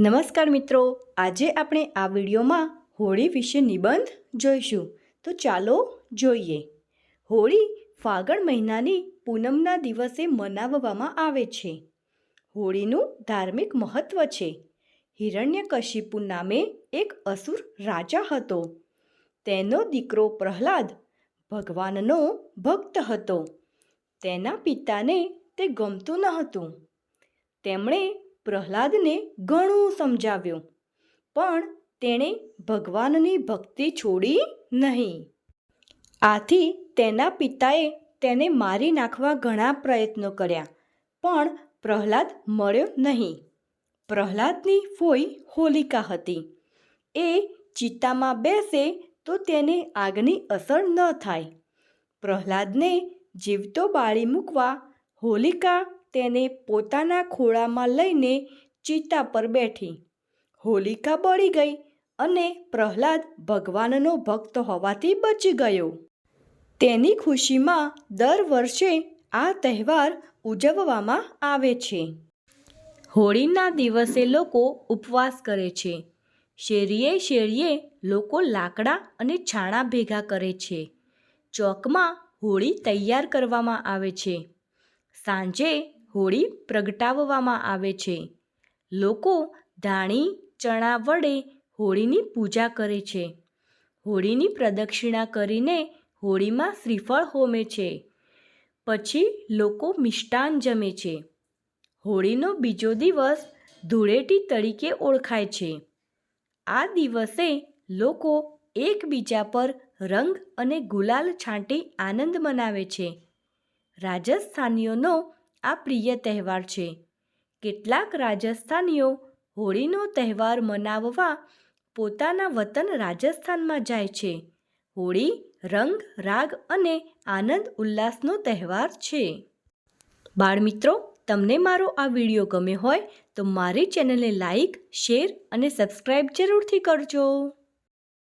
નમસ્કાર મિત્રો, આજે આપણે આ વિડીયોમાં હોળી વિશે નિબંધ જોઈશું. તો ચાલો જોઈએ. હોળી ફાગણ મહિનાની પૂનમના દિવસે મનાવવામાં આવે છે. હોળીનું ધાર્મિક મહત્વ છે. હિરણ્યકશિપુ નામે એક અસુર રાજા હતો. તેનો દીકરો પ્રહલાદ ભગવાનનો ભક્ત હતો. તેના પિતાને તે ગમતું ન હતું. તેમણે પ્રહલાદને ઘણું સમજાવ્યું, પણ તેણે ભગવાનની ભક્તિ છોડી નહીં. આથી તેના પિતાએ તેને મારી નાખવા ઘણા પ્રયત્નો કર્યા, પણ પ્રહલાદ મળ્યો નહીં. પ્રહલાદની ફોઈ હોલિકા હતી. એ ચિતામાં બેસે તો તેને આગની અસર ન થાય. પ્રહલાદને જીવતો બાળી મૂકવા હોલિકા તેને પોતાના ખોળામાં લઈને ચિતા પર બેઠી. હોલિકા બળી ગઈ અને પ્રહલાદ ભગવાનનો ભક્ત હોવાથી બચી ગયો. તેની ખુશીમાં દર વર્ષે આ તહેવાર ઉજવવામાં આવે છે. હોળીના દિવસે લોકો ઉપવાસ કરે છે. શેરીએ શેરીએ લોકો લાકડા અને છાણા ભેગા કરે છે. ચોકમાં હોળી તૈયાર કરવામાં આવે છે. સાંજે હોળી પ્રગટાવવામાં આવે છે. લોકો ધાણી ચણા વડે હોળીની પૂજા કરે છે. હોળીની પ્રદક્ષિણા કરીને હોળીમાં શ્રીફળ હોમે છે. પછી લોકો મિષ્ટાન જમે છે. હોળીનો બીજો દિવસ ધૂળેટી તરીકે ઓળખાય છે. આ દિવસે લોકો એકબીજા પર રંગ અને ગુલાલ છાંટી આનંદ મનાવે છે. રાજસ્થાનીઓનો આ પ્રિય તહેવાર છે. કેટલાક રાજસ્થાનીઓ હોળીનો તહેવાર મનાવવા પોતાના વતન રાજસ્થાનમાં જાય છે. હોળી રંગ, રાગ અને આનંદ ઉલ્લાસનો તહેવાર છે. બાળમિત્રો, તમને મારો આ વિડીયો ગમ્યો હોય તો મારી ચેનલને લાઈક, શેર અને સબસ્ક્રાઈબ જરૂરથી કરજો.